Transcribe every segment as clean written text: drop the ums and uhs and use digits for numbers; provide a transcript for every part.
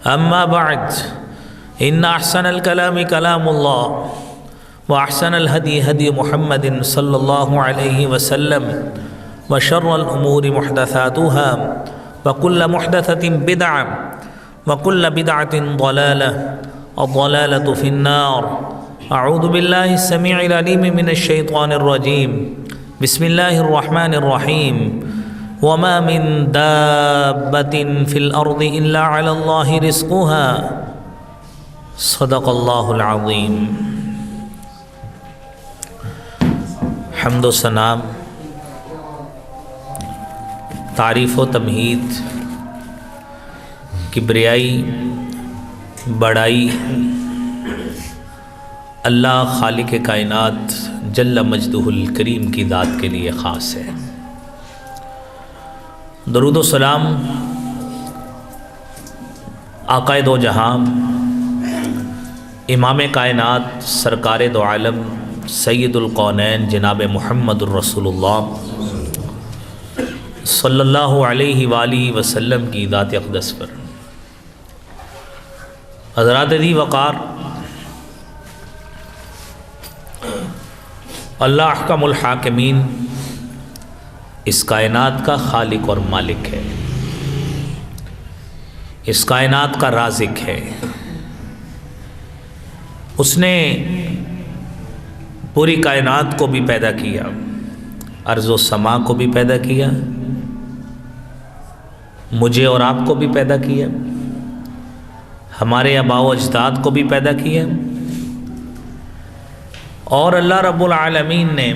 أما بعد إن أحسن الكلام كلام الله وأحسن الهدي هدي محمد صلى الله عليه وسلم وشر الأمور محدثاتها وكل محدثة بدعة وكل بدعة ضلالة الضلالة في النار. أعوذ بالله السميع العليم من الشيطان الرجيم. بسم الله الرحمن الرحيم. وما من دابة في الأرض إلا على الله رزقها. صدق الله العظيم. حمد و ثنا، تعریف و تمہید، کبریائی، بڑائی اللہ خالق کائنات جل مجدہ الکریم کی ذات کے لیے خاص ہے۔ درود و سلام آقا دو جہاں، امام کائنات، سرکار دو عالم، سید القونین جناب محمد الرسول اللہ صلی اللہ علیہ وآلہ وسلم کی ذات اقدس پر۔ حضرات دی وقار، اللہ احکم الحاکمین اس کائنات کا خالق اور مالک ہے، اس کائنات کا رازق ہے۔ اس نے پوری کائنات کو بھی پیدا کیا، ارض و سما کو بھی پیدا کیا، مجھے اور آپ کو بھی پیدا کیا، ہمارے آباء و اجداد کو بھی پیدا کیا، اور اللہ رب العالمین نے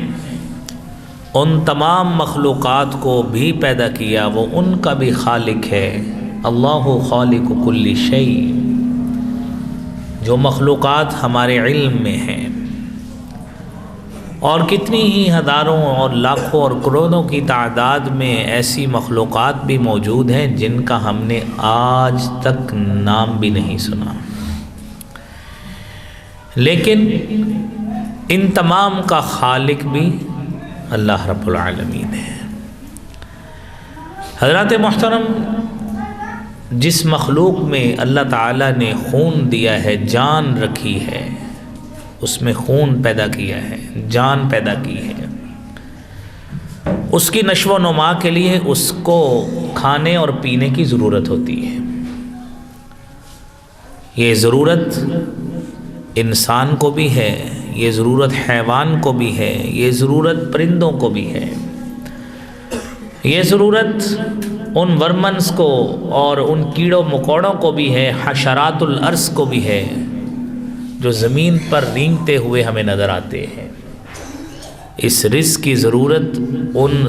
ان تمام مخلوقات کو بھی پیدا کیا، وہ ان کا بھی خالق ہے۔ اللہ خالق کل شیء، جو مخلوقات ہمارے علم میں ہیں، اور کتنی ہی ہزاروں اور لاکھوں اور کروڑوں کی تعداد میں ایسی مخلوقات بھی موجود ہیں جن کا ہم نے آج تک نام بھی نہیں سنا، لیکن ان تمام کا خالق بھی اللہ رب العالمین ہے۔ حضرات محترم، جس مخلوق میں اللہ تعالیٰ نے خون دیا ہے، جان رکھی ہے، اس میں خون پیدا کیا ہے، جان پیدا کی ہے، اس کی نشو و نما کے لیے اس کو کھانے اور پینے کی ضرورت ہوتی ہے۔ یہ ضرورت انسان کو بھی ہے، یہ ضرورت حیوان کو بھی ہے، یہ ضرورت پرندوں کو بھی ہے، یہ ضرورت ان ورمنز کو اور ان کیڑوں مکوڑوں کو بھی ہے، حشرات الارض کو بھی ہے، جو زمین پر رینگتے ہوئے ہمیں نظر آتے ہیں۔ اس رزق کی ضرورت ان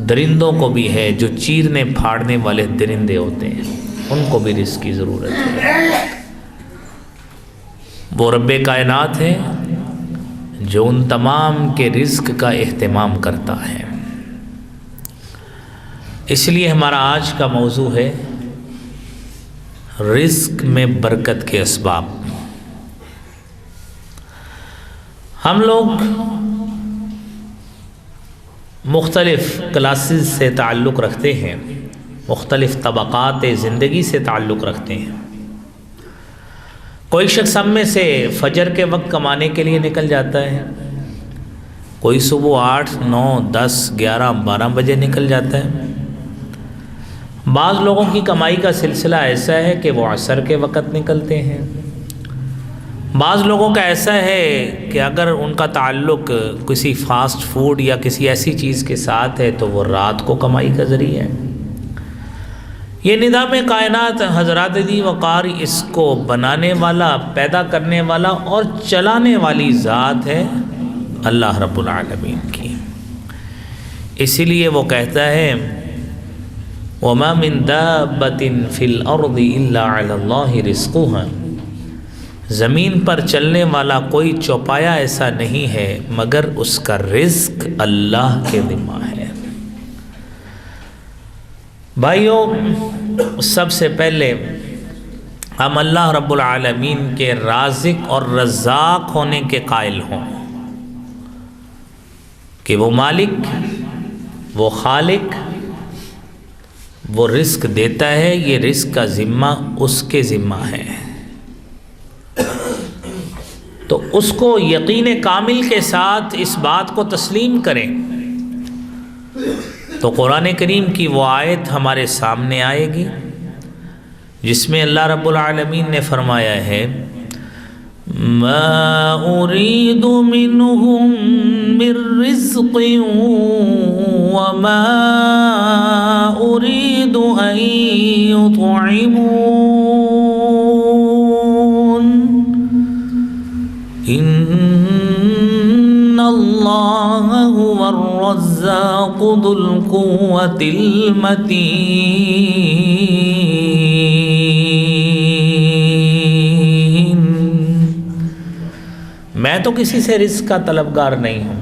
درندوں کو بھی ہے جو چیرنے پھاڑنے والے درندے ہوتے ہیں، ان کو بھی رزق کی ضرورت ہے۔ وہ رب کائنات ہے جو ان تمام کے رزق کا اہتمام کرتا ہے۔ اس لیے ہمارا آج کا موضوع ہے رزق میں برکت کے اسباب۔ ہم لوگ مختلف کلاسز سے تعلق رکھتے ہیں، مختلف طبقات زندگی سے تعلق رکھتے ہیں۔ کوئی شخص ہم میں سے فجر کے وقت کمانے کے لیے نکل جاتا ہے، کوئی صبح 8، 9، 10، 11، 12 بجے نکل جاتا ہے۔ بعض لوگوں کی کمائی کا سلسلہ ایسا ہے کہ وہ عصر کے وقت نکلتے ہیں، بعض لوگوں کا ایسا ہے کہ اگر ان کا تعلق کسی فاسٹ فوڈ یا کسی ایسی چیز کے ساتھ ہے تو وہ رات کو کمائی کا ذریعہ ہے۔ یہ نظام کائنات حضرات دی وقار، اس کو بنانے والا، پیدا کرنے والا اور چلانے والی ذات ہے اللہ رب العالمین کی۔ اسی لیے وہ کہتا ہے وَمَا مِن دَابَّةٍ فِي الْأَرْضِ إِلَّا عَلَى اللَّهِ رِزْقُهَا، زمین پر چلنے والا کوئی چوپایا ایسا نہیں ہے مگر اس کا رزق اللہ کے ذمہ ہے۔ بھائیوں، سب سے پہلے ہم اللہ رب العالمین کے رازق اور رزاق ہونے کے قائل ہوں کہ وہ مالک، وہ خالق، وہ رزق دیتا ہے، یہ رزق کا ذمہ اس کے ذمہ ہے، تو اس کو یقین کامل کے ساتھ اس بات کو تسلیم کریں۔ تو قرآن کریم کی وہ آیت ہمارے سامنے آئے گی جس میں اللہ رب العالمین نے فرمایا ہے ما اريد منهم من رزق وما اريد ان يطعمون ان اللہ هو الرزاق ذو القوة المتین۔ میں تو کسی سے رزق کا طلبگار نہیں ہوں،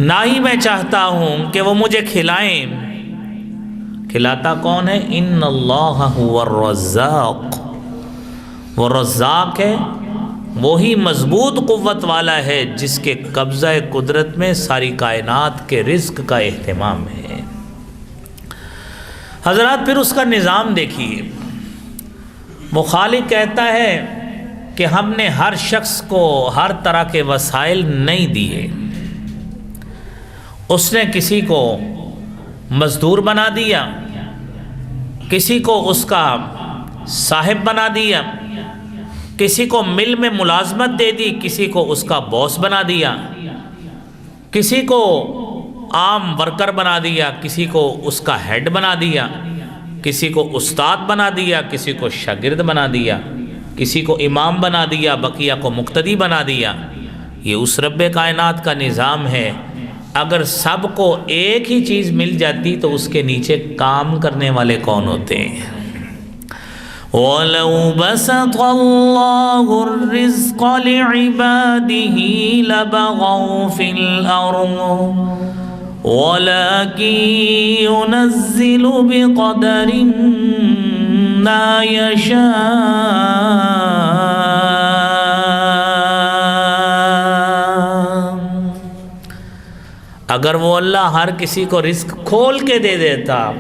نہ ہی میں چاہتا ہوں کہ وہ مجھے کھلائیں۔ کھلاتا کون ہے؟ ان اللہ هو الرزاق، وہ رزاق ہے، وہی مضبوط قوت والا ہے جس کے قبضہ قدرت میں ساری کائنات کے رزق کا اہتمام ہے۔ حضرات پھر اس کا نظام دیکھیے، وہ خالق کہتا ہے کہ ہم نے ہر شخص کو ہر طرح کے وسائل نہیں دیے۔ اس نے کسی کو مزدور بنا دیا، کسی کو اس کا صاحب بنا دیا، کسی کو مل میں ملازمت دے دی، کسی کو اس کا باس بنا دیا، کسی کو عام ورکر بنا دیا، کسی کو اس کا ہیڈ بنا دیا، کسی کو استاد بنا دیا، کسی کو شاگرد بنا دیا، کسی کو امام بنا دیا، بقیہ کو مقتدی بنا دیا۔ یہ اس رب کائنات کا نظام ہے۔ اگر سب کو ایک ہی چیز مل جاتی تو اس کے نیچے کام کرنے والے کون ہوتے ہیں؟ وَلَوْ بَسَطَ اللَّهُ الرِّزْقَ لِعِبَادِهِ لَبَغَوْا فِي الْأَرْضِ وَلَكِنْ يُنَزِّلُ بِقَدَرٍ مَا يَشَاءُ۔ اگر وہ اللہ ہر کسی کو رزق کھول کے دے دیتا،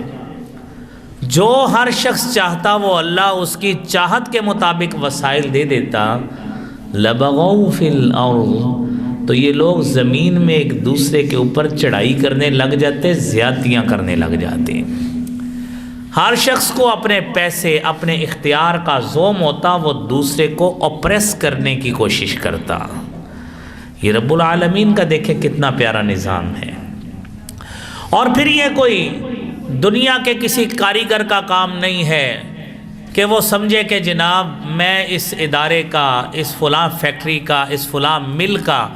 جو ہر شخص چاہتا وہ اللہ اس کی چاہت کے مطابق وسائل دے دیتا، لبغوا فی الارض، تو یہ لوگ زمین میں ایک دوسرے کے اوپر چڑھائی کرنے لگ جاتے، زیادتیاں کرنے لگ جاتے۔ ہر شخص کو اپنے پیسے، اپنے اختیار کا زوم ہوتا، وہ دوسرے کو اپریس کرنے کی کوشش کرتا۔ یہ رب العالمین کا دیکھیں کتنا پیارا نظام ہے۔ اور پھر یہ کوئی دنیا کے کسی کاریگر کا کام نہیں ہے کہ وہ سمجھے کہ جناب میں اس ادارے کا، اس فلاں فیکٹری کا، اس فلاں مل کا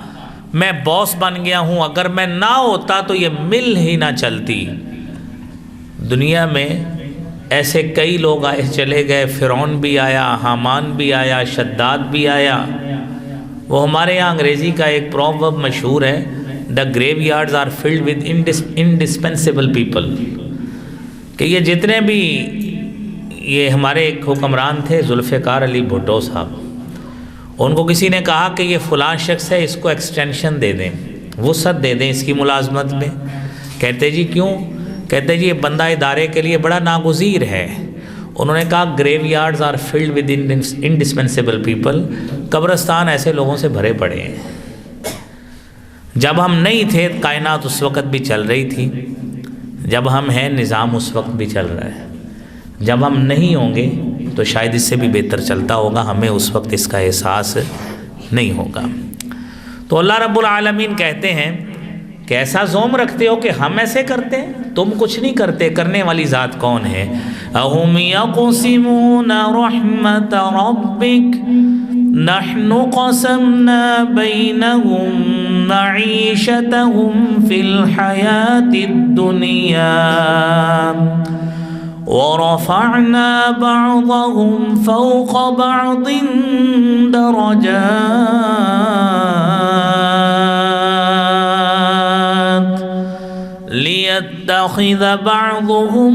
میں باس بن گیا ہوں، اگر میں نہ ہوتا تو یہ مل ہی نہ چلتی۔ دنیا میں ایسے کئی لوگ آئے چلے گئے، فرعون بھی آیا، حامان بھی آیا، شداد بھی آیا۔ وہ ہمارے یہاں انگریزی کا ایک پروورب مشہور ہے، the graveyards are filled with indispensable people، کہ یہ جتنے بھی یہ ہمارے ایک حکمران تھے ذوالفقار علی بھٹو صاحب، ان کو کسی نے کہا کہ یہ فلاں شخص ہے، اس کو ایکسٹینشن دے دیں، وسعت دے دیں اس کی ملازمت میں۔ کہتے جی کیوں؟ کہتے جی یہ بندہ ادارے کے لیے بڑا ناگزیر ہے۔ انہوں نے کہا graveyards are filled with indispensable people, قبرستان ایسے لوگوں سے بھرے پڑے ہیں۔ جب ہم نہیں تھے کائنات اس وقت بھی چل رہی تھی، جب ہم ہیں نظام اس وقت بھی چل رہا ہے، جب ہم نہیں ہوں گے تو شاید اس سے بھی بہتر چلتا ہوگا، ہمیں اس وقت اس کا احساس نہیں ہوگا۔ تو اللہ رب العالمین کہتے ہیں کہ ایسا زوم رکھتے ہو کہ ہم ایسے کرتے ہیں، تم کچھ نہیں کرتے، کرنے والی ذات کون ہے؟ اَهُمْ يَقْسِمُونَ رَحْمَةَ رَبِّكَ نَحْنُ قَسَمْنَا بَيْنَهُمْ مَعِيشَتَهُمْ فِي الْحَيَاةِ الدُّنْيَا وَرَفَعْنَا بَعْضَهُمْ فَوْقَ بَعْضٍ دَرَجَاتٍ لِيَتَّخِذَ بَعْضُهُمْ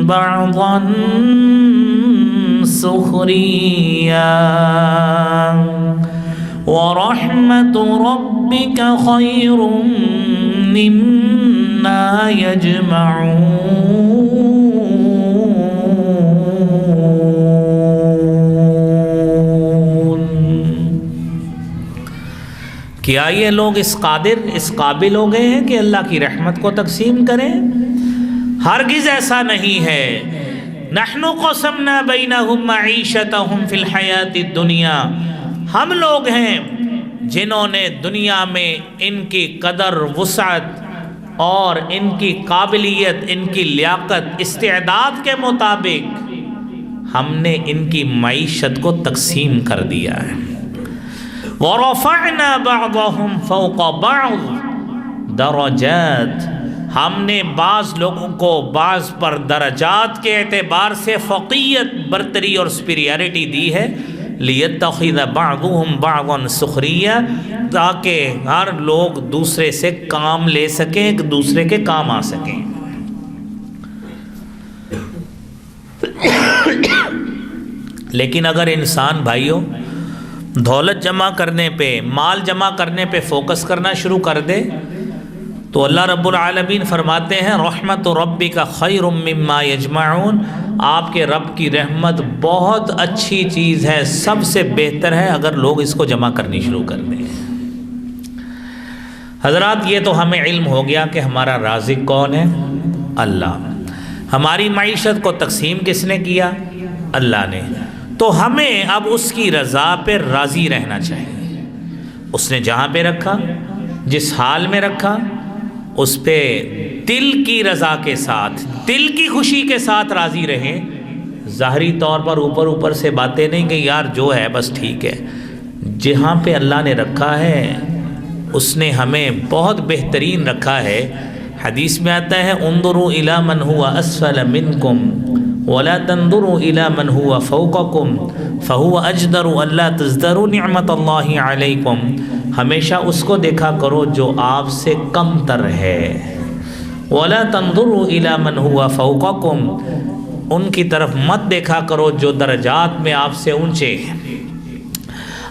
بَعْضًا سُخْرِيًّا وَرَحْمَةُ رَبِّكَ خَيْرٌ مِّمَّا عَمَّا يَجْمَعُونَ۔ کیا یہ لوگ اس قابل ہو گئے ہیں کہ اللہ کی رحمت کو تقسیم کریں؟ ہرگز ایسا نہیں ہے۔ نحن قسمنا بینہم معیشتہم فی الحیات الدنیا، ہم لوگ ہیں جنہوں نے دنیا میں ان کی قدر، وسعت اور ان کی قابلیت، ان کی لیاقت، استعداد کے مطابق ہم نے ان کی معیشت کو تقسیم کر دیا ہے۔ وَرَفَعْنَا بَعْضَهُمْ فَوْقَ بَعْضٍ دَرَجَاتٍ، ہم نے بعض لوگوں کو بعض پر درجات کے اعتبار سے فوقیت، برتری اور سپیریارٹی دی ہے۔ لِيَتَّخِذَ بَعْضُهُمْ بَعْضًا سُخْرِيًّا، تاکہ ہر لوگ دوسرے سے کام لے سکیں، ایک دوسرے کے کام آ سکیں۔ لیکن اگر انسان بھائیوں دولت جمع کرنے پہ، مال جمع کرنے پہ فوکس کرنا شروع کر دے تو اللہ رب العالمین فرماتے ہیں رحمت ربک خیر مما یجمعون، آپ کے رب کی رحمت بہت اچھی چیز ہے، سب سے بہتر ہے اگر لوگ اس کو جمع کرنی شروع کر دیں۔ حضرات یہ تو ہمیں علم ہو گیا کہ ہمارا رازق کون ہے؟ اللہ۔ ہماری معیشت کو تقسیم کس نے کیا؟ اللہ نے۔ تو ہمیں اب اس کی رضا پہ راضی رہنا چاہیے۔ اس نے جہاں پہ رکھا، جس حال میں رکھا، اس پہ دل کی رضا کے ساتھ، دل کی خوشی کے ساتھ راضی رہیں۔ ظاہری طور پر اوپر سے باتیں نہیں کہ یار جو ہے بس ٹھیک ہے۔ جہاں پہ اللہ نے رکھا ہے اس نے ہمیں بہت بہترین رکھا ہے۔ حدیث میں آتا ہے انظروا الی من هو اسفل منکم ولا تنظروا الی من هو فوقکم فهو اجدر الا تزدروا نعمت اللہ علیکم، ہمیشہ اس کو دیکھا کرو جو آپ سے کم تر ہے۔ ولا تنظروا الی من هو فوقکم، ان کی طرف مت دیکھا کرو جو درجات میں آپ سے اونچے ہیں۔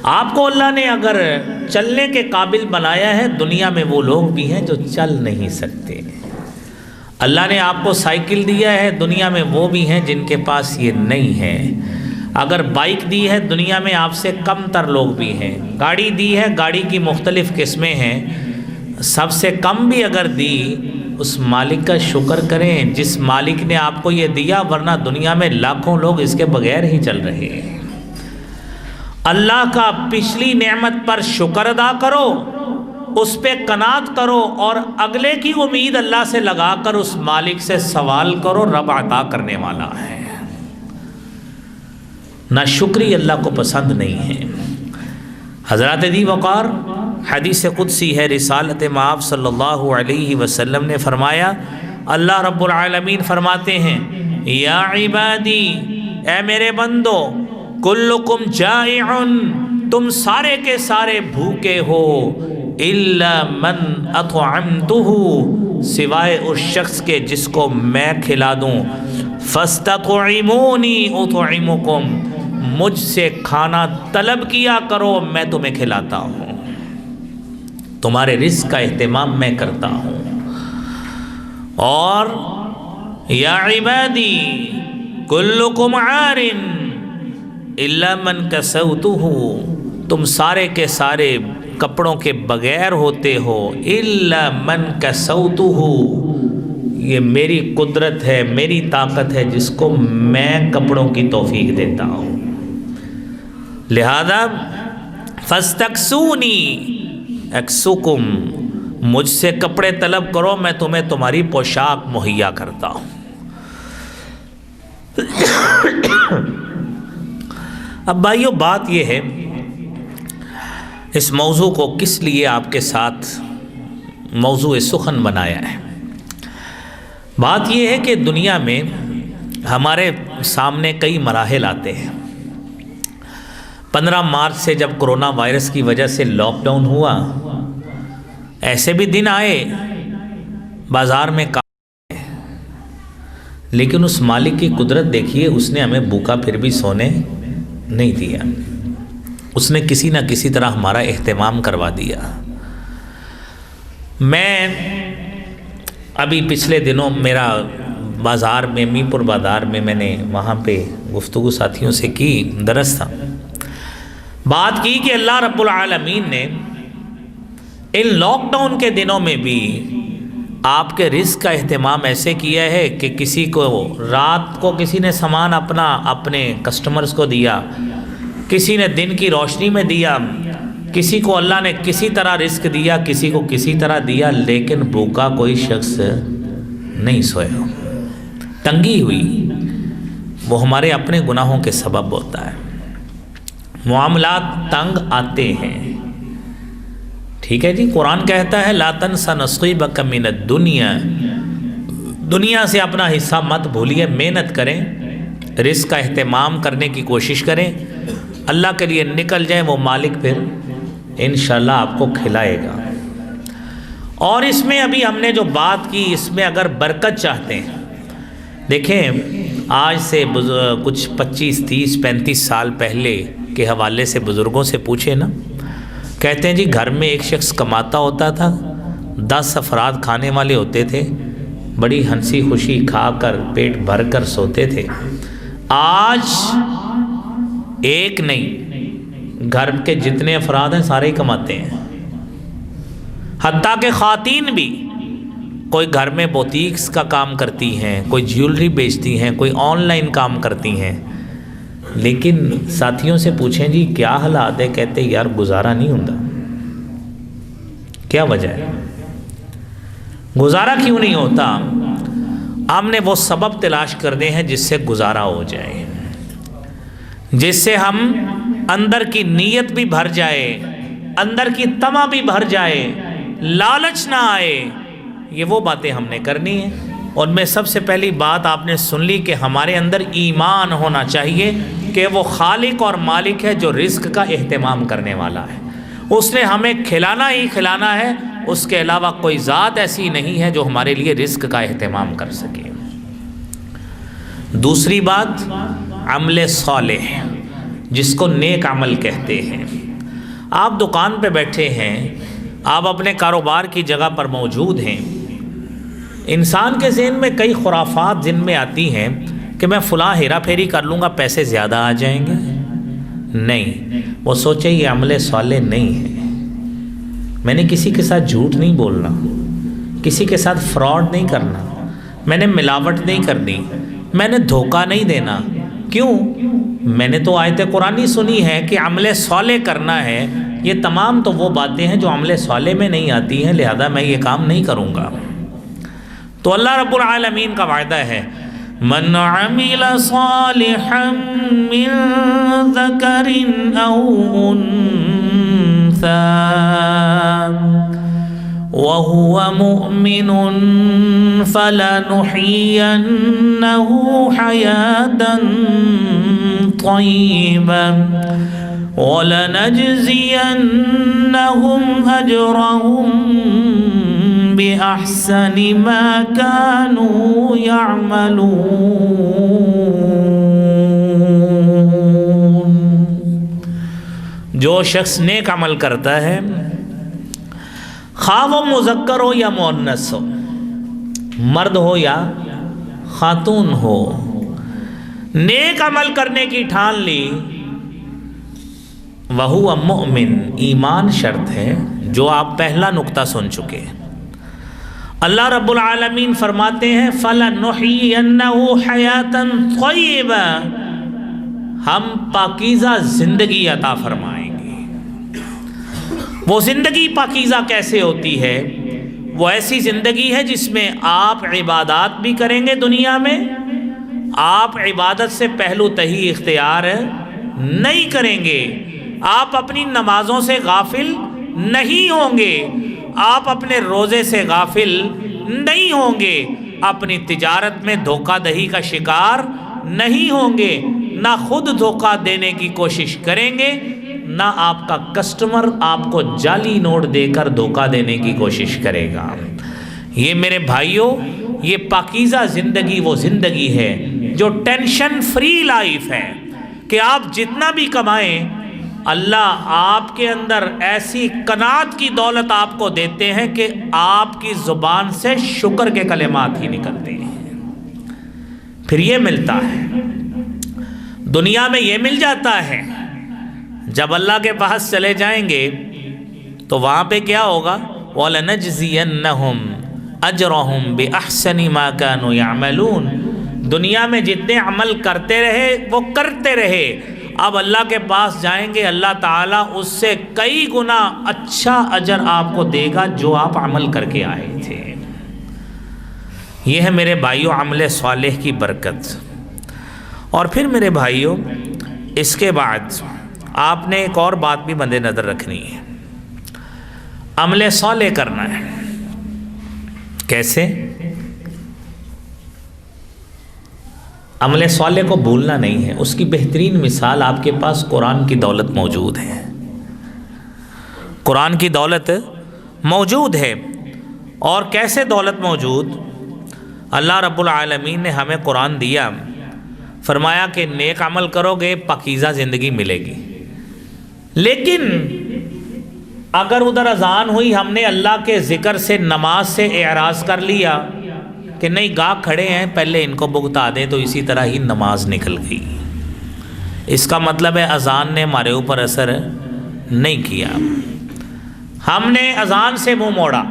آپ کو اللہ نے اگر چلنے کے قابل بنایا ہے، دنیا میں وہ لوگ بھی ہیں جو چل نہیں سکتے۔ اللہ نے آپ کو سائیکل دیا ہے، دنیا میں وہ بھی ہیں جن کے پاس یہ نہیں ہے۔ اگر بائک دی ہے، دنیا میں آپ سے کم تر لوگ بھی ہیں۔ گاڑی دی ہے، گاڑی کی مختلف قسمیں ہیں، سب سے کم بھی اگر دی، اس مالک کا شکر کریں جس مالک نے آپ کو یہ دیا، ورنہ دنیا میں لاکھوں لوگ اس کے بغیر ہی چل رہے ہیں۔ اللہ کا پچھلی نعمت پر شکر ادا کرو، اس پہ قناعت کرو، اور اگلے کی امید اللہ سے لگا کر اس مالک سے سوال کرو، رب عطا کرنے والا ہے۔ ناشکری اللہ کو پسند نہیں ہے۔ حضرات دی وقار، حدیث قدسی ہے، رسالت مآب صلی اللہ علیہ وسلم نے فرمایا، اللہ رب العالمین فرماتے ہیں یا عبادی، اے میرے بندو، کلکم جائع، تم سارے کے سارے بھوکے ہو، الا من اطعمتہ، سوائے اس شخص کے جس کو میں کھلا دوں، فاستطعمونی اطعمکم، مجھ سے کھانا طلب کیا کرو، میں تمہیں کھلاتا ہوں، تمہارے رزق کا اہتمام میں کرتا ہوں۔ اور یا عبادی کلکم عار الا من کسوتہ، تم سارے کے سارے کپڑوں کے بغیر ہوتے ہو، الا من کسوتہ، یہ میری قدرت ہے، میری طاقت ہے جس کو میں کپڑوں کی توفیق دیتا ہوں۔ لہذا فاستکسونی اکسوکم، مجھ سے کپڑے طلب کرو، میں تمہیں تمہاری پوشاک مہیا کرتا ہوں۔ اب بھائیو بات یہ ہے، اس موضوع کو کس لیے آپ کے ساتھ موضوع سخن بنایا ہے؟ بات یہ ہے کہ دنیا میں ہمارے سامنے کئی مراحل آتے ہیں۔ 15 مارچ سے جب کرونا وائرس کی وجہ سے لاک ڈاؤن ہوا، ایسے بھی دن آئے بازار میں لیکن اس مالک کی قدرت دیکھیے، اس نے ہمیں بھوکا پھر بھی سونے نہیں دیا، اس نے کسی نہ کسی طرح ہمارا اہتمام کروا دیا۔ میں ابھی پچھلے دنوں میرا بازار میں میپور بازار میں نے وہاں پہ گفتگو ساتھیوں سے کی، درس تھا، بات کی کہ اللہ رب العالمین نے ان لاک ڈاؤن کے دنوں میں بھی آپ کے رزق کا اہتمام ایسے کیا ہے کہ کسی کو رات کو کسی نے سامان اپنے کسٹمرز کو دیا، کسی نے دن کی روشنی میں دیا، کسی کو اللہ نے کسی طرح رزق دیا، کسی کو کسی طرح دیا، لیکن بھوکا کوئی شخص نہیں سویا، تنگی ہوئی۔ وہ ہمارے اپنے گناہوں کے سبب ہوتا ہے، معاملات تنگ آتے ہیں، ٹھیک ہے جی۔ قرآن کہتا ہے لا تنس نصیبک من الدنیا، دنیا سے اپنا حصہ مت بھولیے، محنت کریں، رزق کا اہتمام کرنے کی کوشش کریں، اللہ کے لیے نکل جائیں، وہ مالک پھر انشاءاللہ آپ کو کھلائے گا۔ اور اس میں ابھی ہم نے جو بات کی، اس میں اگر برکت چاہتے ہیں، دیکھیں آج سے کچھ 25 30 35 سال پہلے کے حوالے سے بزرگوں سے پوچھے نا، کہتے ہیں جی گھر میں ایک شخص کماتا ہوتا تھا، 10 افراد کھانے والے ہوتے تھے، بڑی ہنسی خوشی کھا کر پیٹ بھر کر سوتے تھے۔ آج ایک نہیں، گھر کے جتنے افراد ہیں سارے ہی کماتے ہیں، حتیٰ کہ خواتین بھی، کوئی گھر میں بوتیکس کا کام کرتی ہیں، کوئی جیولری بیچتی ہیں، کوئی آن لائن کام کرتی ہیں، لیکن ساتھیوں سے پوچھیں جی کیا حالات ہے، کہتے یار گزارا نہیں ہوتا۔ کیا وجہ ہے؟ گزارا کیوں نہیں ہوتا؟ ہم نے وہ سبب تلاش کرنے ہیں جس سے گزارا ہو جائے، جس سے ہم اندر کی نیت بھی بھر جائے، اندر کی طمع بھی بھر جائے، لالچ نہ آئے۔ یہ وہ باتیں ہم نے کرنی ہیں۔ ان میں سب سے پہلی بات آپ نے سن لی کہ ہمارے اندر ایمان ہونا چاہیے کہ وہ خالق اور مالک ہے جو رزق کا اہتمام کرنے والا ہے، اس نے ہمیں کھلانا ہی کھلانا ہے، اس کے علاوہ کوئی ذات ایسی نہیں ہے جو ہمارے لیے رزق کا اہتمام کر سکے۔ دوسری بات عمل صالح، جس کو نیک عمل کہتے ہیں۔ آپ دکان پہ بیٹھے ہیں، آپ اپنے کاروبار کی جگہ پر موجود ہیں، انسان کے ذہن میں کئی خرافات ذہن میں آتی ہیں کہ میں فلاں ہیرا پھیری کر لوں گا پیسے زیادہ آ جائیں گے۔ نہیں، وہ سوچے یہ عمل صالح نہیں ہے۔ میں نے کسی کے ساتھ جھوٹ نہیں بولنا، کسی کے ساتھ فراڈ نہیں کرنا، میں نے ملاوٹ نہیں کرنی، میں نے دھوکہ نہیں دینا۔ کیوں؟ میں نے تو آیت قرآنی سنی ہے کہ عمل صالح کرنا ہے۔ یہ تمام تو وہ باتیں ہیں جو عمل صالح میں نہیں آتی ہیں، لہذا میں یہ کام نہیں کروں گا۔ تو اللہ رب العالمین کا وعدہ ہے من عمل صالحا من ذکر او انثى وهو مؤمن فلنحيينه حياة طيبة وَلَنَجْزِيَنَّهُمْ أَجْرَهُمْ بِأَحْسَنِ مَا كَانُوا يَعْمَلُونَ۔ جو شخص نیک عمل کرتا ہے، خواہ وہ مذکر ہو یا مؤنث ہو، مرد ہو یا خاتون ہو، نیک عمل کرنے کی ٹھان لی، وَهُوَ مُؤْمِن، ایمان شرط ہے، جو آپ پہلا نقطہ سن چکے ہیں۔ اللہ رب العالمین فرماتے ہیں فَلَنُحْيِيَنَّهُ حَيَاةً طَيِّبَةً، ہم پاکیزہ زندگی عطا فرمائیں گے۔ وہ زندگی پاکیزہ کیسے ہوتی ہے؟ وہ ایسی زندگی ہے جس میں آپ عبادات بھی کریں گے، دنیا میں آپ عبادت سے پہلو تہی اختیار نہیں کریں گے، آپ اپنی نمازوں سے غافل نہیں ہوں گے، آپ اپنے روزے سے غافل نہیں ہوں گے، اپنی تجارت میں دھوکہ دہی کا شکار نہیں ہوں گے، نہ خود دھوکہ دینے کی کوشش کریں گے، نہ آپ کا کسٹمر آپ کو جعلی نوٹ دے کر دھوکہ دینے کی کوشش کرے گا۔ یہ میرے بھائیوں، یہ پاکیزہ زندگی وہ زندگی ہے جو ٹینشن فری لائف ہے کہ آپ جتنا بھی کمائیں اللہ آپ کے اندر ایسی قناعت کی دولت آپ کو دیتے ہیں کہ آپ کی زبان سے شکر کے کلمات ہی نکلتے ہیں، پھر یہ ملتا ہے، دنیا میں یہ مل جاتا ہے۔ جب اللہ کے پاس چلے جائیں گے تو وہاں پہ کیا ہوگا؟ وَلَنَجْزِيَنَّهُمْ أَجْرَهُمْ بِأَحْسَنِ مَا كَانُوا يَعْمَلُونَ۔ دنیا میں جتنے عمل کرتے رہے وہ کرتے رہے، اب اللہ کے پاس جائیں گے، اللہ تعالیٰ اس سے کئی گنا اچھا اجر آپ کو دے گا جو آپ عمل کر کے آئے تھے۔ یہ ہے میرے بھائیوں عمل صالح کی برکت۔ اور پھر میرے بھائیوں اس کے بعد آپ نے ایک اور بات بھی مد نظر رکھنی ہے، عمل صالح کرنا ہے۔ کیسے؟ عمل صالح کو بھولنا نہیں ہے، اس کی بہترین مثال آپ کے پاس قرآن کی دولت موجود ہے، قرآن کی دولت موجود ہے۔ اور کیسے دولت موجود؟ اللہ رب العالمین نے ہمیں قرآن دیا، فرمایا کہ نیک عمل کرو گے پاکیزہ زندگی ملے گی، لیکن اگر ادھر اذان ہوئی ہم نے اللہ کے ذکر سے نماز سے اعراض کر لیا کہ نہیں گاہک کھڑے ہیں پہلے ان کو بھگتا دیں، تو اسی طرح ہی نماز نکل گئی۔ اس کا مطلب ہے اذان نے ہمارے اوپر اثر نہیں کیا، ہم نے اذان سے منہ موڑا۔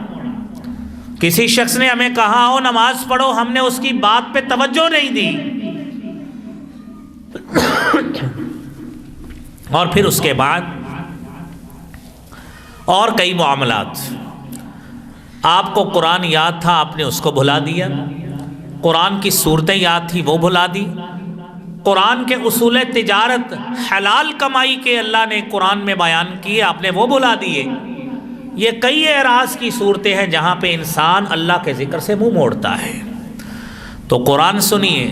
کسی شخص نے ہمیں کہا ہو نماز پڑھو، ہم نے اس کی بات پہ توجہ نہیں دی، اور پھر اس کے بعد اور کئی معاملات۔ آپ کو قرآن یاد تھا، آپ نے اس کو بھلا دیا، قرآن کی صورتیں یاد تھی وہ بھلا دی، قرآن کے اصول تجارت حلال کمائی کے اللہ نے قرآن میں بیان کیے، آپ نے وہ بھلا دیے۔ یہ کئی اعراض کی صورتیں ہیں جہاں پہ انسان اللہ کے ذکر سے منہ موڑتا ہے۔ تو قرآن سنیے،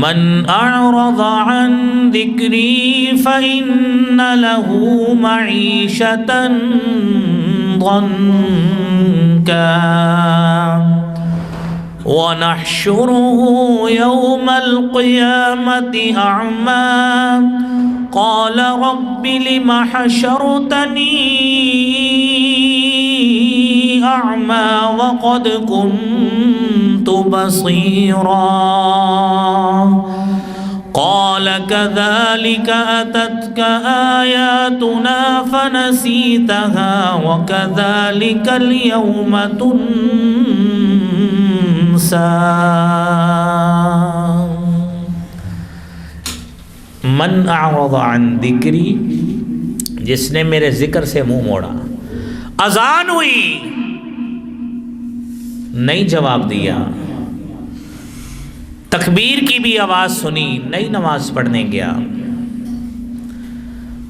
من اعرض عن ذکری فإن له معیشة ضنکا ونحشره يوم القيامة أعمى قال رب لم حشرتني أعمى وقد كنت بصيرا قال كذلك أتتك آياتنا فنسيتها وكذلك اليوم تنسى۔ من اعرض عن ذکری، جس نے میرے ذکر سے منہ موڑا، اذان ہوئی نہیں جواب دیا، تکبیر کی بھی آواز سنی نہیں نماز پڑھنے گیا،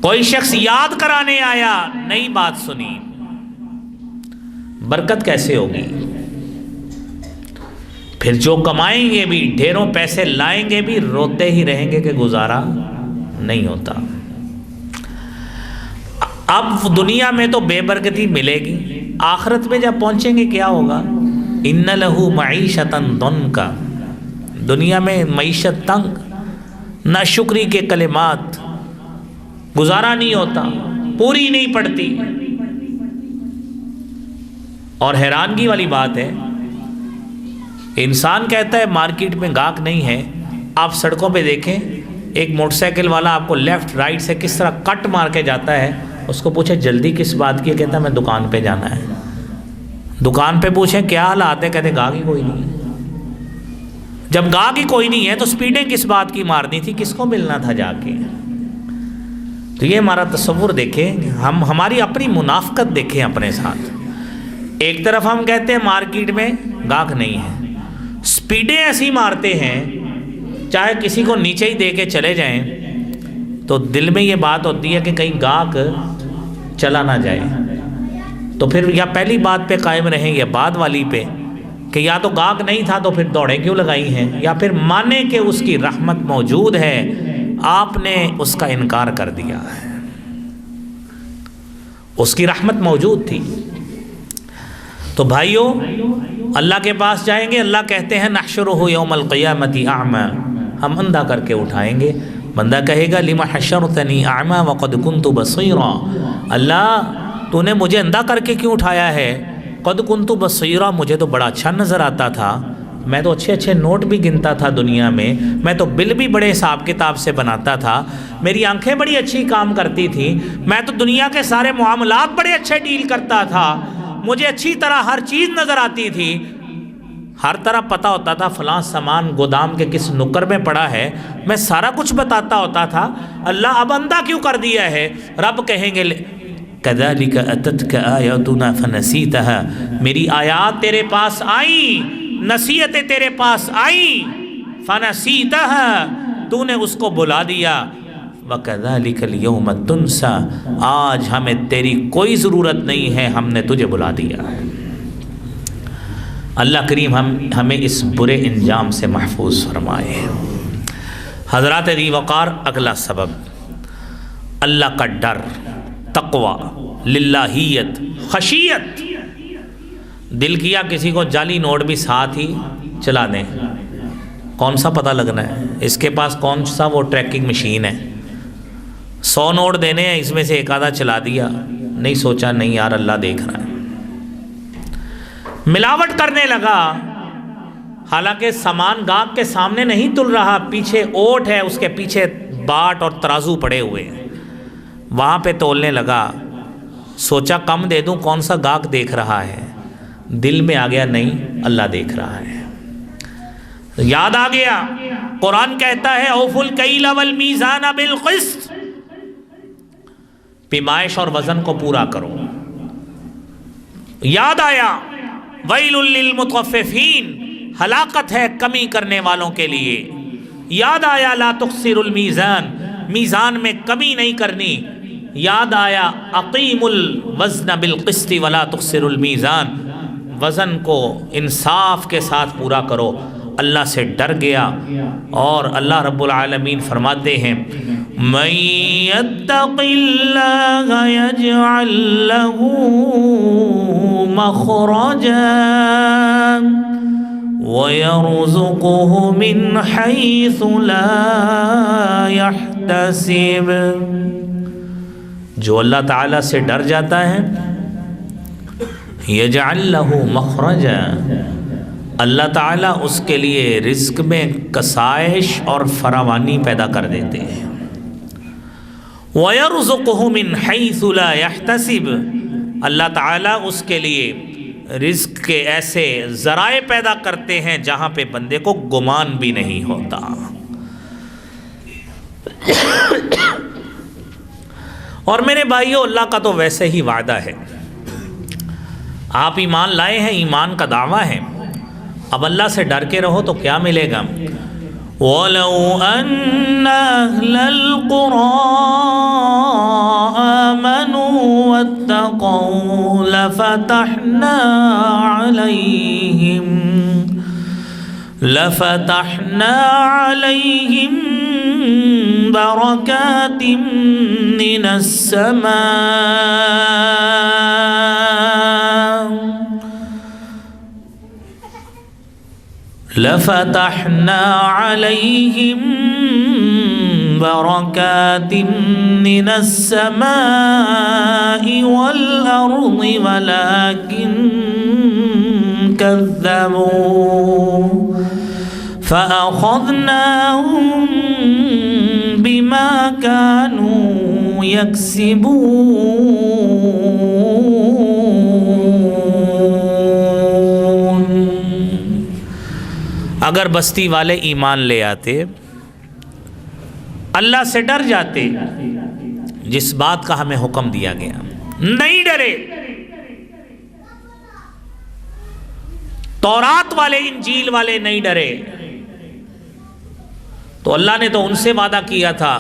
کوئی شخص یاد کرانے آیا نہیں بات سنی، برکت کیسے ہوگی؟ پھر جو کمائیں گے بھی، ڈھیروں پیسے لائیں گے بھی، روتے ہی رہیں گے کہ گزارا نہیں ہوتا۔ اب دنیا میں تو بے برکتی ملے گی، آخرت میں جب پہنچیں گے کیا ہوگا؟ ان لہو معیشۃ ضنکا، دنیا میں معیشت تنگ، ناشکری کے کلمات، گزارا نہیں ہوتا، پوری نہیں پڑتی۔ اور حیرانگی والی بات ہے، انسان کہتا ہے مارکیٹ میں گاہک نہیں ہے، آپ سڑکوں پہ دیکھیں ایک موٹر سائیکل والا آپ کو لیفٹ رائٹ سے کس طرح کٹ مار کے جاتا ہے، اس کو پوچھے جلدی کس بات کی ہے، کہتا ہے میں دکان پہ جانا ہے۔ دکان پہ پوچھیں کیا حالات ہے، کہتے گاہک ہی کوئی نہیں ہے۔ جب گاہک ہی کوئی نہیں ہے تو سپیڈیں کس بات کی مارنی تھی، کس کو ملنا تھا جا کے؟ تو یہ ہمارا تصور دیکھیں، ہماری اپنی منافقت دیکھیں اپنے ساتھ۔ ایک طرف ہم کہتے ہیں مارکیٹ میں گاہک نہیں ہے، سپیڈیں ایسی مارتے ہیں چاہے کسی کو نیچے ہی دے کے چلے جائیں تو دل میں یہ بات ہوتی ہے کہ کہیں گاہک چلا نہ جائے۔ تو پھر یا پہلی بات پہ قائم رہیں یا بعد والی پہ کہ یا تو گاہک نہیں تھا تو پھر دوڑیں کیوں لگائی ہیں، یا پھر مانے کہ اس کی رحمت موجود ہے، آپ نے اس کا انکار کر دیا ہے۔ اس کی رحمت موجود تھی۔ تو بھائیوں اللہ کے پاس جائیں گے، اللہ کہتے ہیں نحشرہ یوم القیامت اعمی، ہم اندھا کر کے اٹھائیں گے، بندہ کہے گا لما حشرتنی اعمی وقد کنت بصیرا، اللہ تو نے مجھے اندھا کر کے کیوں اٹھایا ہے؟ قد کنت بصیرا، مجھے تو بڑا اچھا نظر آتا تھا، میں تو اچھے اچھے نوٹ بھی گنتا تھا دنیا میں تو بل بھی بڑے حساب کتاب سے بناتا تھا، میری آنکھیں بڑی اچھی کام کرتی تھیں، میں تو دنیا کے سارے معاملات بڑے اچھے ڈیل کرتا تھا، مجھے اچھی طرح ہر چیز نظر آتی تھی، ہر طرح پتہ ہوتا تھا فلاں سامان گودام کے کس نکر میں پڑا ہے، میں سارا کچھ بتاتا ہوتا تھا، اللہ اب اندھا کیوں کر دیا ہے؟ رب کہیں گے کذالک اتتک آیاتنا فنسیتها، میری آیات تیرے پاس آئیں، نصیحتیں تیرے پاس آئیں، فنسیتها، تو نے اس کو بلا دیا، وَكَذَلِكَ الْيَوْمَ تُنْسَى، آج ہمیں تیری کوئی ضرورت نہیں ہے، ہم نے تجھے بلا دیا ہے۔ اللہ کریم ہمیں اس برے انجام سے محفوظ فرمائے۔ حضرات ذی وقار، اگلا سبب اللہ کا ڈر، تقوی، للہیت، خشیت۔ دل کیا کسی کو جعلی نوٹ بھی ساتھ ہی چلا دیں، کون سا پتہ لگنا ہے اس کے پاس کون سا وہ ٹریکنگ مشین ہے؟ 100 نوٹ دینے ہیں، اس میں سے ایک آدھا چلا دیا، نہیں سوچا نہیں یار اللہ دیکھ رہا ہے، ملاوٹ کرنے لگا، حالانکہ سامان گاہک کے سامنے نہیں تل رہا، پیچھے اوٹ ہے، اس کے پیچھے باٹ اور ترازو پڑے ہوئے ہیں، وہاں پہ تولنے لگا، سوچا کم دے دوں، کون سا گاہک دیکھ رہا ہے، دل میں آ گیا نہیں اللہ دیکھ رہا ہے، یاد آ گیا قرآن کہتا ہے اوفوا الکیل والمیزان بالقسط، پیمائش اور وزن کو پورا کرو، یاد آیا ویل للمطففین، ہلاکت ہے کمی کرنے والوں کے لیے، یاد آیا لا تخسروا المیزان، میزان میں کمی نہیں کرنی، یاد آیا اقیموا الوزن بالقسط ولا تخسروا المیزان، وزن کو انصاف کے ساتھ پورا کرو، اللہ سے ڈر گیا، اور اللہ رب العالمین فرماتے ہیں من یتق اللہ یجعل لہ مخرجا وَيَرْزُقُهُ مِنْ حَيْثُ لَا يَحْتَسِبُ، جو اللہ تعالیٰ سے ڈر جاتا ہے یجعل لہ مخرجا، اللہ تعالیٰ اس کے لیے رزق میں کسائش اور فراوانی پیدا کر دیتے ہیں، وَيَرْزُقُهُ مِنْ حَيْثُ لَا يَحْتَسِبُ، اللہ تعالیٰ اس کے لیے رزق کے ایسے ذرائع پیدا کرتے ہیں جہاں پہ بندے کو گمان بھی نہیں ہوتا۔ اور میرے بھائیو، اللہ کا تو ویسے ہی وعدہ ہے، آپ ایمان لائے ہیں، ایمان کا دعویٰ ہے، اب اللہ سے ڈر کے رہو تو کیا ملے گا؟ وَلَوْ أَنَّ أَهْلَ الْقُرَىٰ آمَنُوا وَاتَّقَوْا لَفَتَحْنَا عَلَيْهِمْ بَرَكَاتٍ مِّنَ السَّمَاءِ لَفَتَحْنَا عَلَيْهِمْ بَرَكَاتٍ مِّنَ السَّمَاءِ وَالْأَرْضِ وَلَكِنْ كَذَّبُوا فَأَخَذْنَاهُمْ بِمَا كَانُوا يَكْسِبُونَ۔ اگر بستی والے ایمان لے آتے، اللہ سے ڈر جاتے، جس بات کا ہمیں حکم دیا گیا، نہیں ڈرے، تورات والے انجیل والے نہیں ڈرے، تو اللہ نے تو ان سے وعدہ کیا تھا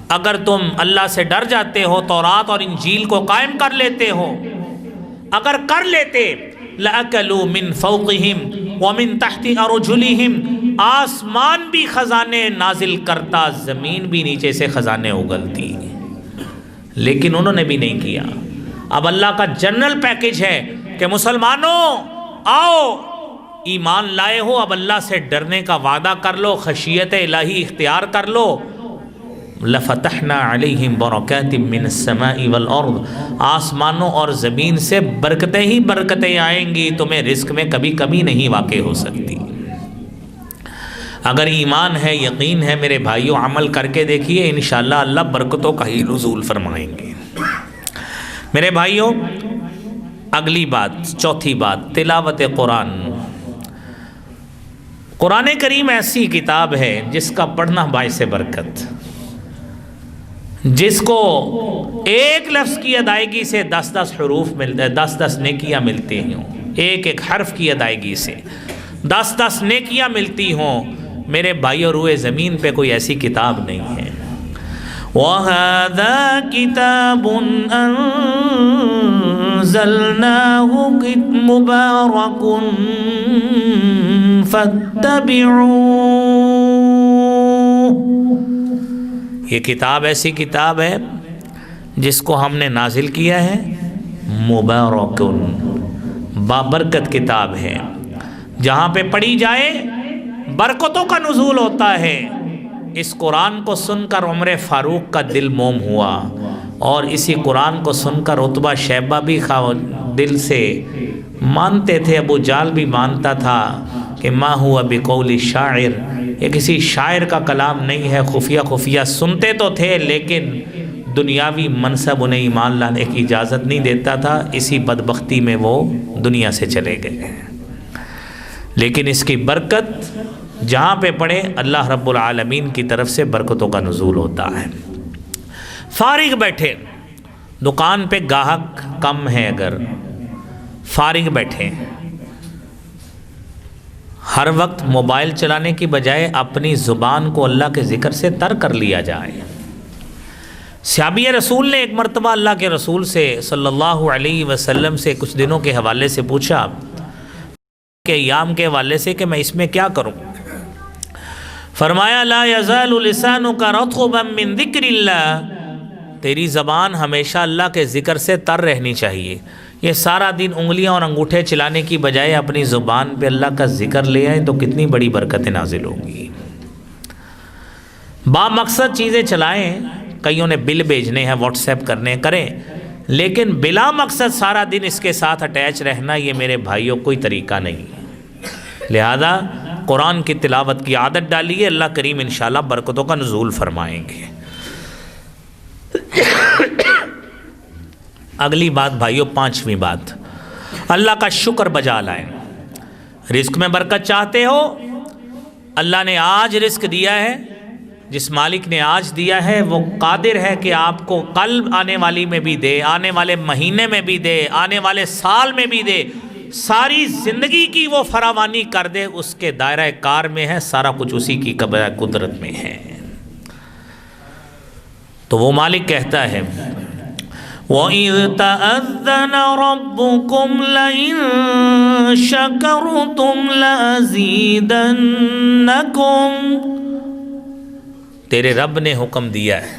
اگر تم اللہ سے ڈر جاتے ہو، تورات اور انجیل کو قائم کر لیتے ہو، اگر کر لیتے لَأَكَلُوا مِن فَوْقِهِمْ وَمِن تَحْتِ أَرْجُلِهِمْ، آسمان بھی خزانے نازل کرتا، زمین بھی نیچے سے خزانے اگلتی، لیکن انہوں نے بھی نہیں کیا۔ اب اللہ کا جنرل پیکج ہے کہ مسلمانوں آؤ، ایمان لائے ہو، اب اللہ سے ڈرنے کا وعدہ کر لو، خشیت الہی اختیار کر لو، لفتحنا علیہم برکات من السماء والارض، آسمانوں اور زمین سے برکتیں ہی برکتیں آئیں گی، تمہیں رزق میں کبھی کمی نہیں واقع ہو سکتی۔ اگر ایمان ہے، یقین ہے میرے بھائیوں، عمل کر کے دیکھیے، انشاءاللہ اللہ برکتوں کا ہی نزول فرمائیں گے۔ میرے بھائیوں، اگلی بات، چوتھی بات، تلاوت قرآن۔ قرآن کریم ایسی کتاب ہے جس کا پڑھنا باعث برکت، جس کو ایک لفظ کی ادائیگی سے 10 حروف ملتے، 10 نیکیاں ملتی ہوں، ایک حرف کی ادائیگی سے 10 نیکیاں ملتی ہوں۔ میرے بھائیو، روئے زمین پہ کوئی ایسی کتاب نہیں ہے۔ وَهَذَا كِتَابٌ أَنزَلْنَاهُ مُبَارَكٌ فَاتَّبِعُوهُ، یہ کتاب ایسی کتاب ہے جس کو ہم نے نازل کیا ہے، مبارکن، بابرکت کتاب ہے، جہاں پہ پڑھی جائے برکتوں کا نزول ہوتا ہے۔ اس قرآن کو سن کر عمر فاروق کا دل موم ہوا، اور اسی قرآن کو سن کر عتبہ شیبہ بھی دل سے مانتے تھے، ابو جال بھی مانتا تھا کہ ما ہوا بقول شاعر، یہ کسی شاعر کا کلام نہیں ہے۔ خفیہ خفیہ سنتے تو تھے، لیکن دنیاوی منصب انہیں ایمان لانے کی اجازت نہیں دیتا تھا، اسی بدبختی میں وہ دنیا سے چلے گئے۔ لیکن اس کی برکت جہاں پہ پڑھے، اللہ رب العالمین کی طرف سے برکتوں کا نزول ہوتا ہے۔ فارغ بیٹھے، دکان پہ گاہک کم ہے، اگر فارغ بیٹھے، ہر وقت موبائل چلانے کی بجائے اپنی زبان کو اللہ کے ذکر سے تر کر لیا جائے۔ صحابی رسول نے ایک مرتبہ اللہ کے رسول سے صلی اللہ علیہ وسلم سے کچھ دنوں کے حوالے سے پوچھا کہ ایام کے حوالے سے کہ میں اس میں کیا کروں؟ فرمایا لا یزال لسانک رطبا من ذکر اللہ، تیری زبان ہمیشہ اللہ کے ذکر سے تر رہنی چاہیے۔ یہ سارا دن انگلیاں اور انگوٹھے چلانے کی بجائے اپنی زبان پہ اللہ کا ذکر لے آئیں تو کتنی بڑی برکتیں نازل ہوں گی۔ با مقصد چیزیں چلائیں، کئیوں نے بل بھیجنے ہیں، واٹس ایپ کرنے کریں، لیکن بلا مقصد سارا دن اس کے ساتھ اٹیچ رہنا، یہ میرے بھائیوں کوئی طریقہ نہیں۔ لہذا قرآن کی تلاوت کی عادت ڈالیے، اللہ کریم انشاءاللہ برکتوں کا نزول فرمائیں گے۔ اگلی بات بھائیوں، پانچویں بات، اللہ کا شکر بجا لائیں۔ رزق میں برکت چاہتے ہو، اللہ نے آج رزق دیا ہے، جس مالک نے آج دیا ہے وہ قادر ہے کہ آپ کو کل آنے والی میں بھی دے، آنے والے مہینے میں بھی دے، آنے والے سال میں بھی دے، ساری زندگی کی وہ فراوانی کر دے، اس کے دائرہ کار میں ہے، سارا کچھ اسی کی قدرت میں ہے۔ تو وہ مالک کہتا ہے وَإِذْ تَأَذَّنَ رَبُّكُمْ لَئِن شَكَرْتُمْ لَأَزِيدَنَّكُمْ، تیرے رب نے حکم دیا ہے،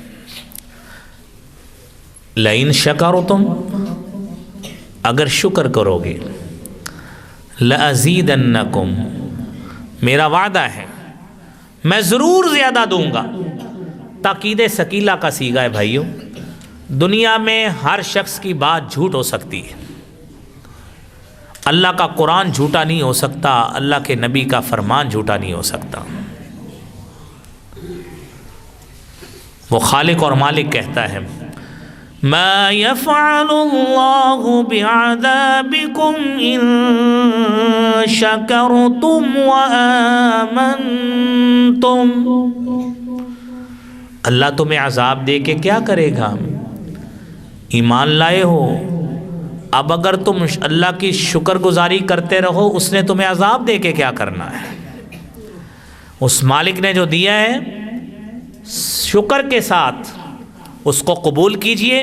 لَئِن شَكَرْتُمْ، اگر شکر کرو گے، لَأَزِيدَنَّكُمْ، میرا وعدہ ہے میں ضرور زیادہ دوں گا۔ تاکید ثقیلہ کا صیغہ ہے بھائیوں، دنیا میں ہر شخص کی بات جھوٹ ہو سکتی ہے، اللہ کا قرآن جھوٹا نہیں ہو سکتا، اللہ کے نبی کا فرمان جھوٹا نہیں ہو سکتا۔ وہ خالق اور مالک کہتا ہے ما يفعل اللہ بعذابکم ان شکرتم وآمنتم، اللہ تمہیں عذاب دے کے کیا کرے گا؟ ایمان لائے ہو، اب اگر تم اللہ کی شکر گزاری کرتے رہو، اس نے تمہیں عذاب دے کے کیا کرنا ہے؟ اس مالک نے جو دیا ہے شکر کے ساتھ اس کو قبول کیجئے،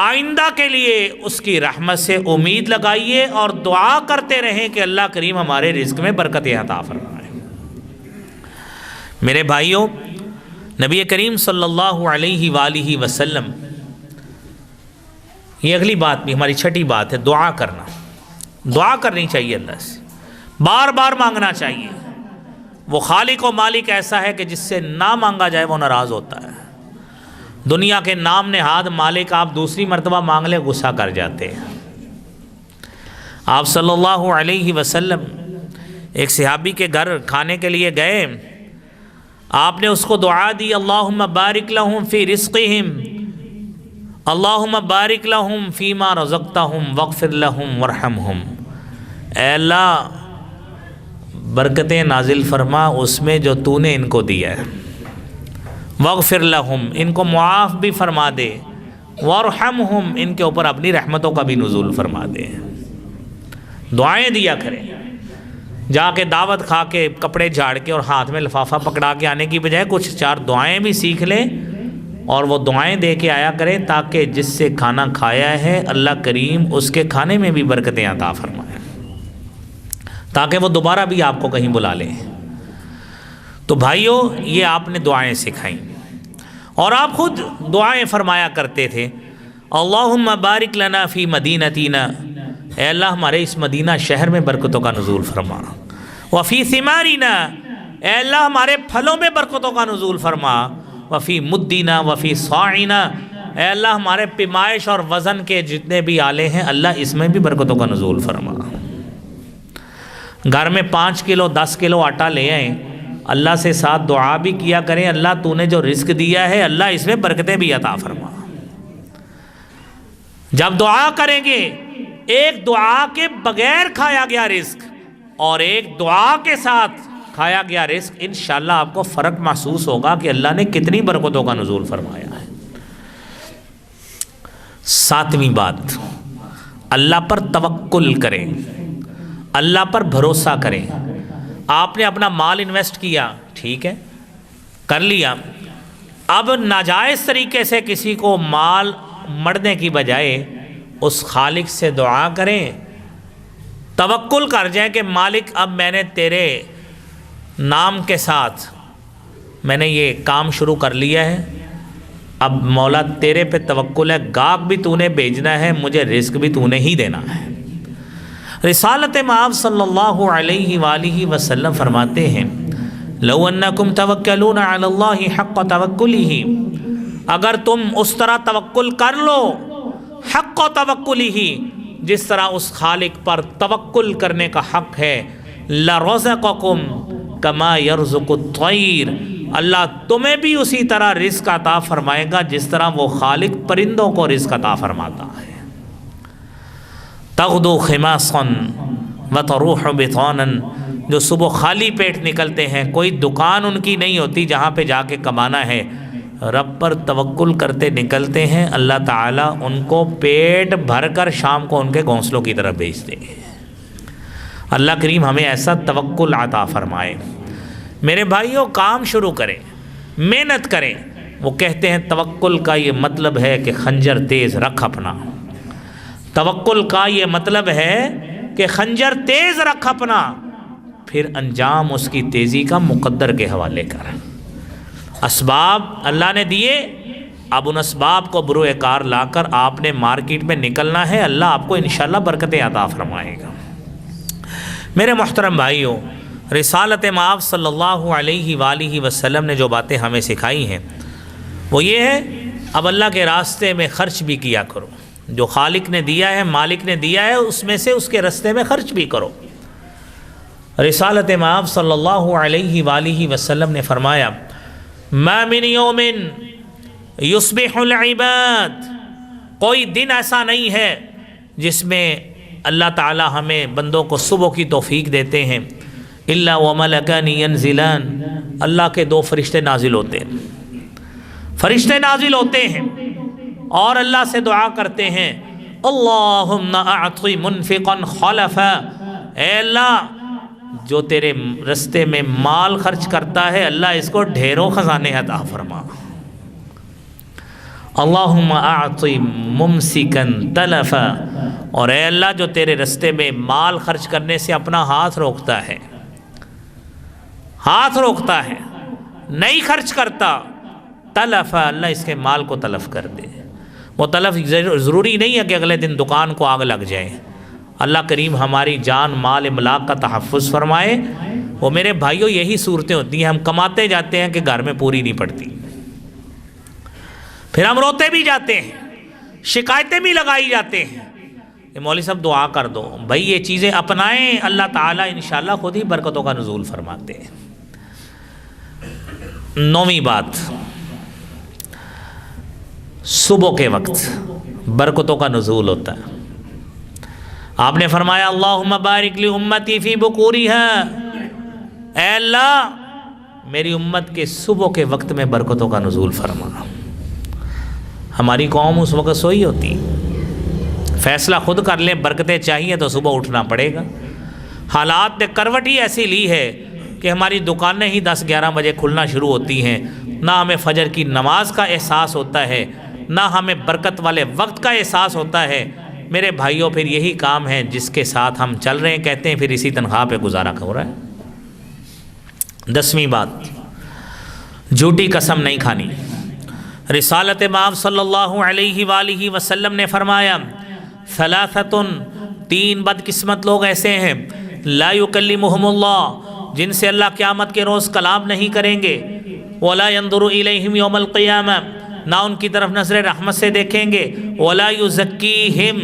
آئندہ کے لیے اس کی رحمت سے امید لگائیے اور دعا کرتے رہیں کہ اللہ کریم ہمارے رزق میں برکت عطا فرمائے۔ میرے بھائیوں، نبی کریم صلی اللہ علیہ وآلہ وسلم، یہ اگلی بات بھی ہماری چھٹی بات ہے، دعا کرنا، دعا کرنی چاہیے، اللہ سے بار بار مانگنا چاہیے۔ وہ خالق و مالک ایسا ہے کہ جس سے نہ مانگا جائے وہ ناراض ہوتا ہے۔ دنیا کے نام نہاد مالک آپ دوسری مرتبہ مانگ لیں غصہ کر جاتے ہیں۔ آپ صلی اللہ علیہ وسلم ایک صحابی کے گھر کھانے کے لیے گئے، آپ نے اس کو دعا دی، اللہم بارک لہم فی رزقہم، اللہم بارک لہم فیما رزقتہم واغفر لہم وارحمہم، اے اللہ برکتیں نازل فرما اس میں جو تو نے ان کو دیا ہے، واغفر لہم ان کو معاف بھی فرما دے، وارحمہم ان کے اوپر اپنی رحمتوں کا بھی نزول فرما دے۔ دعائیں دیا کریں، جا کے دعوت کھا کے کپڑے جھاڑ کے اور ہاتھ میں لفافہ پکڑا کے آنے کی بجائے کچھ چار دعائیں بھی سیکھ لیں اور وہ دعائیں دے کے آیا کریں، تاکہ جس سے کھانا کھایا ہے اللہ کریم اس کے کھانے میں بھی برکتیں عطا فرمائیں، تاکہ وہ دوبارہ بھی آپ کو کہیں بلا لیں۔ تو بھائیو یہ آپ نے دعائیں سکھائیں، اور آپ خود دعائیں فرمایا کرتے تھے، اللہم بارک لنا فی مدینتینا، اے اللہ ہمارے اس مدینہ شہر میں برکتوں کا نزول فرما، وفی ثمارنا، اے اللہ ہمارے پھلوں میں برکتوں کا نزول فرما، وفی مدینا وفی صاعنا، اے اللہ ہمارے پیمائش اور وزن کے جتنے بھی آلے ہیں اللہ اس میں بھی برکتوں کا نزول فرما۔ گھر میں 5 کلو 10 کلو آٹا لے آئیں، اللہ سے ساتھ دعا بھی کیا کریں، اللہ تو نے جو رزق دیا ہے اللہ اس میں برکتیں بھی عطا فرما۔ جب دعا کریں گے، ایک دعا کے بغیر کھایا گیا رزق اور ایک دعا کے ساتھ کھایا گیا رزق، انشاءاللہ آپ کو فرق محسوس ہوگا کہ اللہ نے کتنی برکتوں کا نزول فرمایا ہے۔ 7ویں بات، اللہ پر توکل کریں، اللہ پر بھروسہ کریں۔ آپ نے اپنا مال انویسٹ کیا، ٹھیک ہے کر لیا، اب ناجائز طریقے سے کسی کو مال مڑنے کی بجائے اس خالق سے دعا کریں، توکل کر جائیں کہ مالک اب میں نے تیرے نام کے ساتھ میں نے یہ کام شروع کر لیا ہے، اب مولا تیرے پہ توکل ہے، گاہک بھی تو نے بھیجنا ہے، مجھے رزق بھی تو نے ہی دینا ہے۔ رسالت مآب صلی اللہ علیہ وآلہ وسلم فرماتے ہیں، لو انکم توکلون علی اللہ حق توکلہ، اگر تم اس طرح توکل کر لو حق توکلہ جس طرح اس خالق پر توکل کرنے کا حق ہے، لرزقکم کما یرزق الطیر، اللہ تمہیں بھی اسی طرح رزق عطا فرمائے گا جس طرح وہ خالق پرندوں کو رزق عطا فرماتا ہے۔ تغدو خماصا وتروح بطانا، جو صبح خالی پیٹ نکلتے ہیں، کوئی دکان ان کی نہیں ہوتی جہاں پہ جا کے کمانا ہے، رب پر توکل کرتے نکلتے ہیں، اللہ تعالیٰ ان کو پیٹ بھر کر شام کو ان کے گھونسلوں کی طرف بھیجتے ہیں۔ اللہ کریم ہمیں ایسا توکل عطا فرمائے۔ میرے بھائیوں کام شروع کریں، محنت کریں۔ وہ کہتے ہیں توکل کا یہ مطلب ہے کہ خنجر تیز رکھ اپنا، توکل کا یہ مطلب ہے کہ خنجر تیز رکھ اپنا، پھر انجام اس کی تیزی کا مقدر کے حوالے کر۔ اسباب اللہ نے دیے، اب ان اسباب کو بروئے کار لا کر آپ نے مارکیٹ میں نکلنا ہے، اللہ آپ کو انشاءاللہ برکتیں عطا فرمائے گا۔ میرے محترم بھائیوں، رسالت مآب صلی اللہ علیہ وآلہ وسلم نے جو باتیں ہمیں سکھائی ہیں وہ یہ ہے، اب اللہ کے راستے میں خرچ بھی کیا کرو، جو خالق نے دیا ہے، مالک نے دیا ہے، اس میں سے اس کے راستے میں خرچ بھی کرو۔ رسالت مآب صلی اللہ علیہ وآلہ وسلم نے فرمایا، ما من یوم یصبح العباد، کوئی دن ایسا نہیں ہے جس میں اللہ تعالی ہمیں بندوں کو صبح کی توفیق دیتے ہیں، الا وملکان ینزلان، اللہ کے 2 فرشتے نازل ہوتے ہیں، فرشتے نازل ہوتے ہیں اور اللہ سے دعا کرتے ہیں، اللہم اعطی منفقا خلفا، اے اللہ جو تیرے رستے میں مال خرچ کرتا ہے اللہ اس کو ڈھیروں خزانے عطا فرما، اللہم اعطی ممسکا تلفا، اور اے اللہ جو تیرے رستے میں مال خرچ کرنے سے اپنا ہاتھ روکتا ہے، ہاتھ روکتا ہے نہیں خرچ کرتا، تلفا، اللہ اس کے مال کو تلف کر دے۔ وہ تلف ضروری نہیں ہے کہ اگلے دن دکان کو آگ لگ جائے، اللہ کریم ہماری جان مال املاک کا تحفظ فرمائے۔ وہ میرے بھائیوں یہی صورتیں ہوتی ہیں، ہم کماتے جاتے ہیں کہ گھر میں پوری نہیں پڑتی۔ پھر ہم روتے بھی جاتے ہیں، شکایتیں بھی لگائی جاتے ہیں کہ مولوی صاحب دعا کر دو. بھائی یہ چیزیں اپنائیں، اللہ تعالیٰ انشاءاللہ خود ہی برکتوں کا نزول فرماتے ہیں. 9ویں بات، صبح کے وقت برکتوں کا نزول ہوتا ہے. آپ نے فرمایا اللہم بارک لی امتی فی بکورہا، اے اللہ میری امت کے صبح کے وقت میں برکتوں کا نزول فرما. ہماری قوم اس وقت سوئی ہوتی، فیصلہ خود کر لیں برکتیں چاہیے تو صبح اٹھنا پڑے گا. حالات نے کروٹ ہی ایسی لی ہے کہ ہماری دکانیں ہی 10-11 بجے کھلنا شروع ہوتی ہیں، نہ ہمیں فجر کی نماز کا احساس ہوتا ہے، نہ ہمیں برکت والے وقت کا احساس ہوتا ہے. میرے بھائیوں پھر یہی کام ہے جس کے ساتھ ہم چل رہے ہیں، کہتے ہیں پھر اسی تنخواہ پہ گزارا ہو رہا ہے. 10ویں بات، جھوٹی قسم نہیں کھانی. رسالت مآب صلی اللہ علیہ وآلہ وسلم نے فرمایا ثلاثۃ، 3 بدقسمت لوگ ایسے ہیں لا یکلمہم اللہ، جن سے اللہ قیامت کے روز کلام نہیں کریں گے، ولا ينظر الیہم یوم القیامہ، نہ ان کی طرف نظر رحمت سے دیکھیں گے، ولا یزکیہم،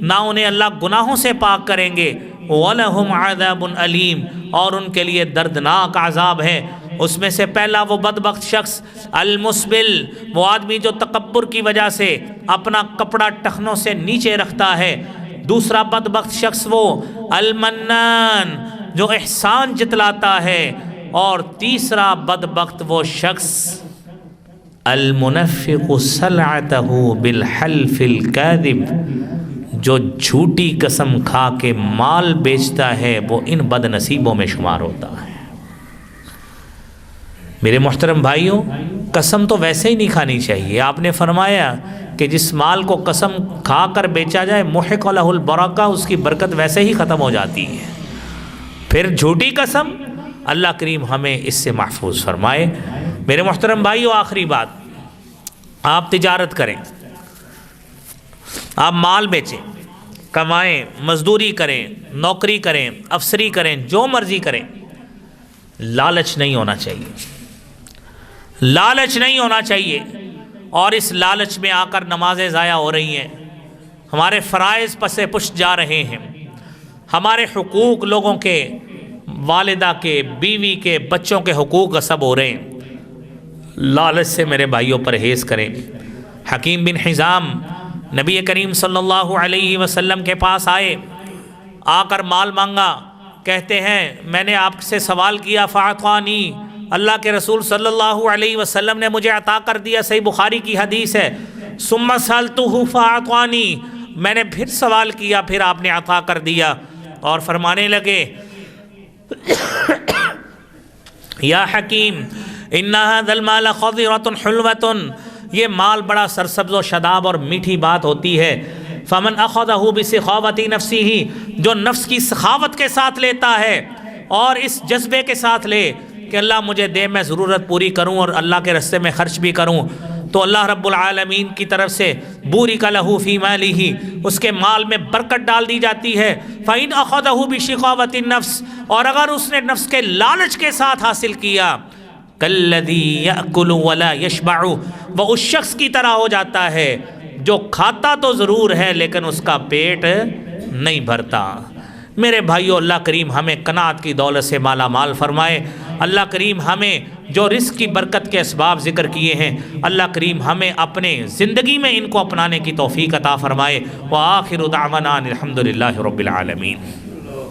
نہ انہیں اللہ گناہوں سے پاک کریں گے، وَلَهُمْ عَذَابٌ علیم، اور ان کے لیے دردناک عذاب ہے. اس میں سے پہلا وہ بدبخت شخص المسبل، وہ آدمی جو تکبر کی وجہ سے اپنا کپڑا ٹخنوں سے نیچے رکھتا ہے. دوسرا بدبخت شخص وہ المنان، جو احسان جتلاتا ہے. اور تیسرا بدبخت وہ شخص المنفق صلعتہ بالحلف الکاذب، جو جھوٹی قسم کھا کے مال بیچتا ہے، وہ ان بد نصیبوں میں شمار ہوتا ہے. میرے محترم بھائیوں، قسم تو ویسے ہی نہیں کھانی چاہیے. آپ نے فرمایا کہ جس مال کو قسم کھا کر بیچا جائے محق لہ البرکہ، اس کی برکت ویسے ہی ختم ہو جاتی ہے. پھر جھوٹی قسم، اللہ کریم ہمیں اس سے محفوظ فرمائے. میرے محترم بھائیوں، آخری بات، آپ تجارت کریں، آپ مال بیچیں، کمائیں، مزدوری کریں، نوکری کریں، افسری کریں، جو مرضی کریں، لالچ نہیں ہونا چاہیے. لالچ نہیں ہونا چاہیے. اور اس لالچ میں آ کر نمازیں ضائع ہو رہی ہیں، ہمارے فرائض پس پشت جا رہے ہیں، ہمارے حقوق لوگوں کے، والدہ کے، بیوی کے، بچوں کے حقوق غصب ہو رہے ہیں. لالچ سے میرے بھائیوں پرہیز کریں. حکیم بن حزام نبی کریم صلی اللہ علیہ وسلم کے پاس آئے، آ کر مال مانگا. کہتے ہیں میں نے آپ سے سوال کیا فاعطانی، اللہ کے رسول صلی اللہ علیہ وسلم نے مجھے عطا کر دیا. صحیح بخاری کی حدیث ہے. ثم سألتہ فاعطانی، میں نے پھر سوال کیا، پھر آپ نے عطا کر دیا. اور فرمانے لگے یا حکیم ان ھذا المال خضرۃ حلوۃ، یہ مال بڑا سرسبز و شاداب اور میٹھی بات ہوتی ہے. فمن اخذہ بسخاوۃ نفسہ، جو نفس کی سخاوت کے ساتھ لیتا ہے اور اس جذبے کے ساتھ لے کہ اللہ مجھے دے، میں ضرورت پوری کروں اور اللہ کے راستے میں خرچ بھی کروں، تو اللہ رب العالمین کی طرف سے بورک لہ فی مالہ، اس کے مال میں برکت ڈال دی جاتی ہے. فإن اخذہ بشقاوۃ النفس، اور اگر اس نے نفس کے لالچ کے ساتھ حاصل کیا، کالذی یأکل ولا یشبع، وہ اس شخص کی طرح ہو جاتا ہے جو کھاتا تو ضرور ہے لیکن اس کا پیٹ نہیں بھرتا. میرے بھائیو، اللہ کریم ہمیں قناعت کی دولت سے مالا مال فرمائے. اللہ کریم ہمیں جو رزق کی برکت کے اسباب ذکر کیے ہیں، اللہ کریم ہمیں اپنے زندگی میں ان کو اپنانے کی توفیق عطا فرمائے. وآخر دعوانا الحمدللہ رب العالمین.